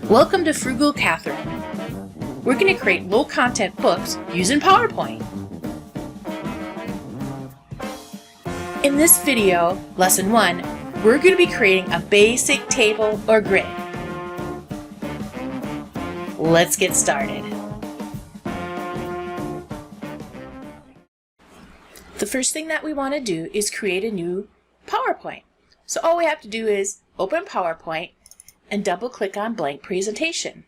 Welcome to Frugal Catherine. We're going to create low-content books using PowerPoint. In this video, Lesson 1, we're going to be creating a basic table or grid. Let's get started. The first thing that we want to do is create a new PowerPoint. So all we have to do is open PowerPoint and double-click on Blank Presentation.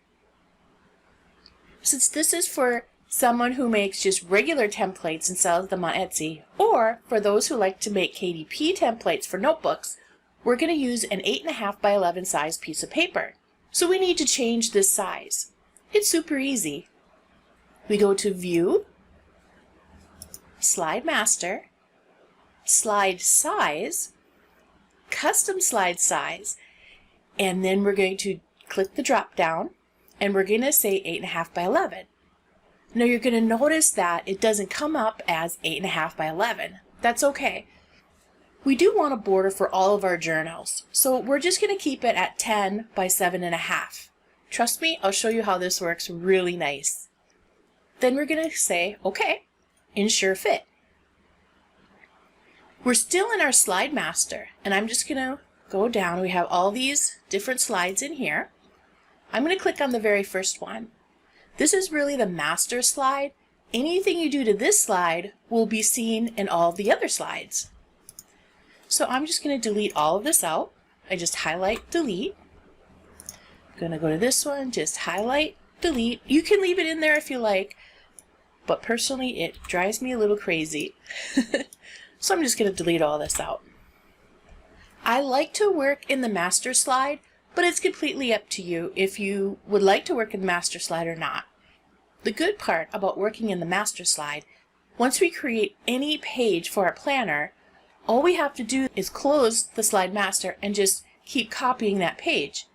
Since this is for someone who makes just regular templates and sells them on Etsy, or for those who like to make KDP templates for notebooks, we're going to use an 8.5 by 11 size piece of paper. So we need to change this size. It's super easy. We go to View, Slide Master, Slide Size, Custom Slide Size, and then we're going to click the drop down and we're going to say 8.5 by 11. Now you're going to notice that it doesn't come up as 8.5 by 11. That's okay. We do want a border for all of our journals, so we're just going to keep it at 10 by 7.5. Trust me, I'll show you how this works really nice. Then we're going to say, okay, ensure fit. We're still in our slide master, and I'm just going to go down. We have all these different slides in here. I'm going to click on the very first one. This is really the master slide. Anything you do to this slide will be seen in all the other slides. So I'm just going to delete all of this out. I just highlight, delete. I'm going to go to this one, just highlight, delete. You can leave it in there if you like, but personally it drives me a little crazy. So I'm just going to delete all this out. I like to work in the master slide, but it's completely up to you if you would like to work in the master slide or not. The good part about working in the master slide, once we create any page for our planner, all we have to do is close the slide master and just keep copying that page.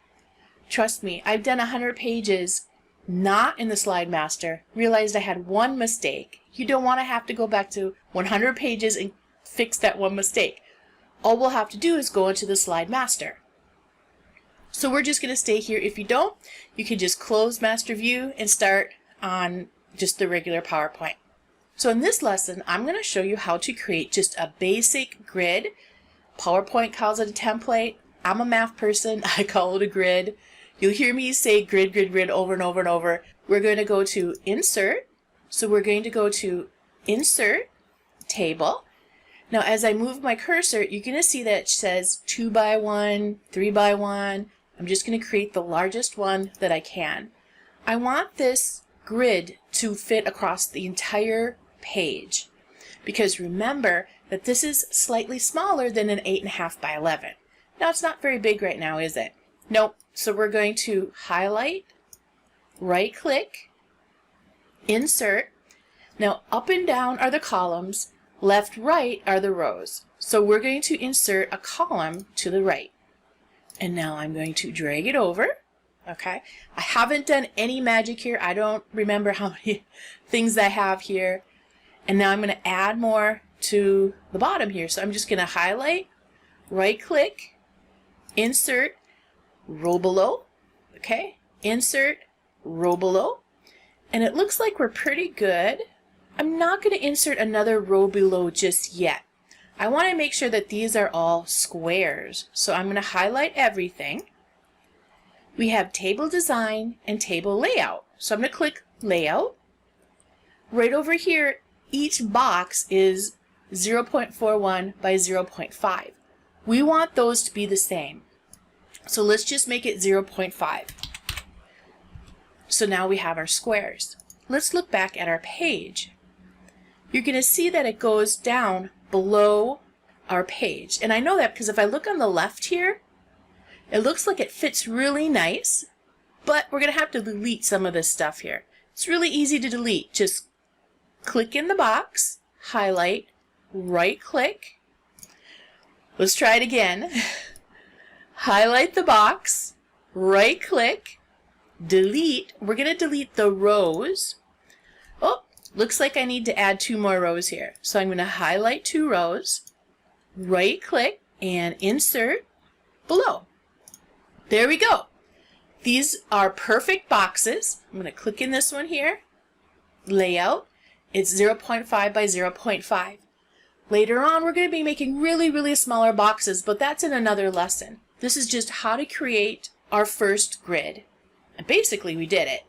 Trust me, I've done 100 pages not in the slide master, realized I had one mistake. You don't want to have to go back to 100 pages and fix that one mistake. All we'll have to do is go into the slide master. So we're just going to stay here. If you don't, you can just close master view and start on just the regular PowerPoint. So in this lesson, I'm going to show you how to create just a basic grid. PowerPoint calls it a template. I'm a math person. I call it a grid. You'll hear me say grid, grid, grid over and over and over. We're going to go to Insert. So we're going to go to Insert, Table. Now as I move my cursor, you're going to see that it says 2 by 1, 3 by 1. I'm just going to create the largest one that I can. I want this grid to fit across the entire page, because remember that this is slightly smaller than an 8.5 by 11. Now it's not very big right now, is it? Nope. So we're going to highlight, right click, insert. Now up and down are the columns, left, right are the rows. So we're going to insert a column to the right. And now I'm going to drag it over. Okay. I haven't done any magic here. I don't remember how many things I have here. And now I'm going to add more to the bottom here. So I'm just going to highlight, right click, insert, row below. Okay. Insert, row below. And it looks like we're pretty good. I'm not going to insert another row below just yet. I want to make sure that these are all squares. So I'm going to highlight everything. We have table design and table layout. So I'm going to click layout. Right over here, each box is 0.41 by 0.5. We want those to be the same. So let's just make it 0.5. So now we have our squares. Let's look back at our page. You're going to see that it goes down below our page. And I know that because if I look on the left here, it looks like it fits really nice, but we're going to have to delete some of this stuff here. It's really easy to delete. Just click in the box, highlight, right click. Let's try it again. Highlight the box, right click, delete. We're going to delete the rows. Oh, looks like I need to add 2 more rows here. So I'm going to highlight 2 rows, right click, and insert below. There we go. These are perfect boxes. I'm going to click in this one here. Layout. It's 0.5 by 0.5. Later on, we're going to be making really smaller boxes, but that's in another lesson. This is just how to create our first grid. And basically, we did it.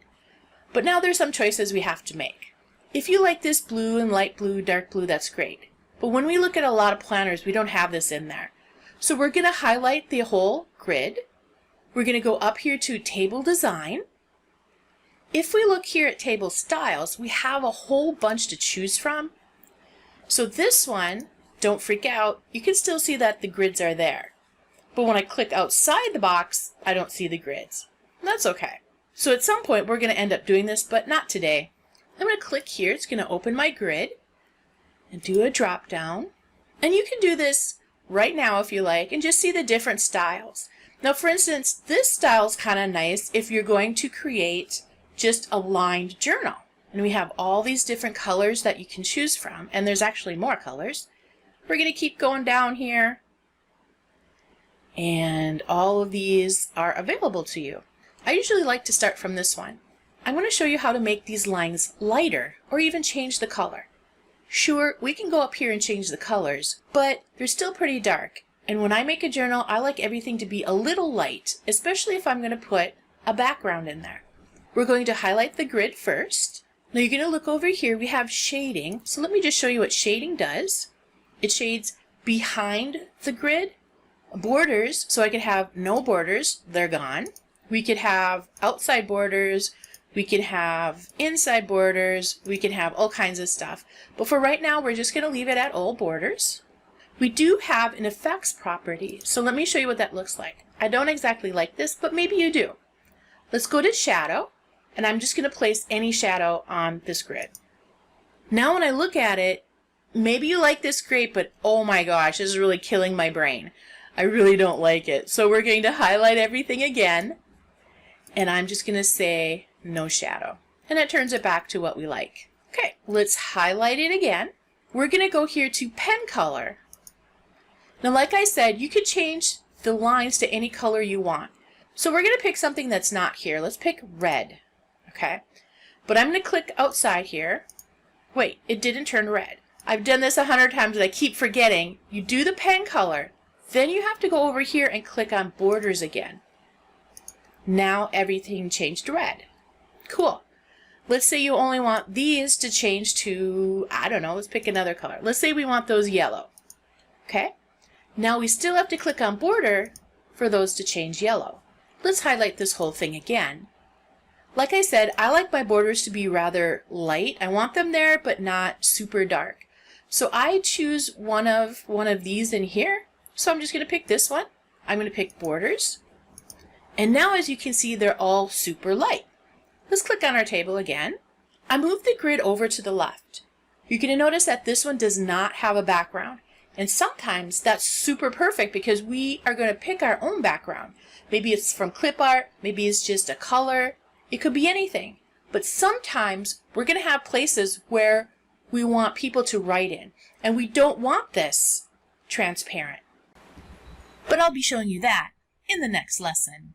But now there's some choices we have to make. If you like this blue and light blue, dark blue, that's great. But when we look at a lot of planners, we don't have this in there. So we're going to highlight the whole grid. We're going to go up here to Table Design. If we look here at Table Styles, we have a whole bunch to choose from. So this one, don't freak out, you can still see that the grids are there. But when I click outside the box, I don't see the grids. And that's okay. So at some point we're going to end up doing this, but not today. I'm going to click here, it's going to open my grid and do a drop down. And you can do this right now if you like and just see the different styles. Now for instance, this style is kind of nice if you're going to create just a lined journal. And we have all these different colors that you can choose from, and there's actually more colors. We're going to keep going down here, and all of these are available to you. I usually like to start from this one. I'm going to show you how to make these lines lighter or even change the color. Sure, we can go up here and change the colors, but they're still pretty dark. And when I make a journal, I like everything to be a little light, especially if I'm going to put a background in there. We're going to highlight the grid first. Now you're going to look over here, we have shading. So let me just show you what shading does. It shades behind the grid. Borders, so I could have no borders, they're gone. We could have outside borders, we could have inside borders, we can have all kinds of stuff. But for right now, we're just going to leave it at all borders. We do have an effects property, so let me show you what that looks like. I don't exactly like this, but maybe you do. Let's go to shadow, and I'm just going to place any shadow on this grid. Now when I look at it, maybe you like this great, but oh my gosh, this is really killing my brain. I really don't like it. So we're going to highlight everything again, and I'm just going to say no shadow. And it turns it back to what we like. Okay, let's highlight it again. We're going to go here to pen color. Now like I said, you could change the lines to any color you want. So we're going to pick something that's not here. Let's pick red. Okay, but I'm going to click outside here. Wait, it didn't turn red. I've done this 100 times and I keep forgetting. You do the pen color, then you have to go over here and click on borders again. Now everything changed red. Cool. Let's say you only want these to change to, I don't know, let's pick another color. Let's say we want those yellow. Okay, now we still have to click on border for those to change yellow. Let's highlight this whole thing again. Like I said, I like my borders to be rather light. I want them there, but not super dark. So I choose one of these in here. So I'm just going to pick this one. I'm going to pick borders. And now as you can see, they're all super light. Let's click on our table again. I moved the grid over to the left. You're going to notice that this one does not have a background. And sometimes that's super perfect because we are going to pick our own background. Maybe it's from clip art, maybe it's just a color. It could be anything, but sometimes we're going to have places where we want people to write in, and we don't want this transparent. But I'll be showing you that in the next lesson.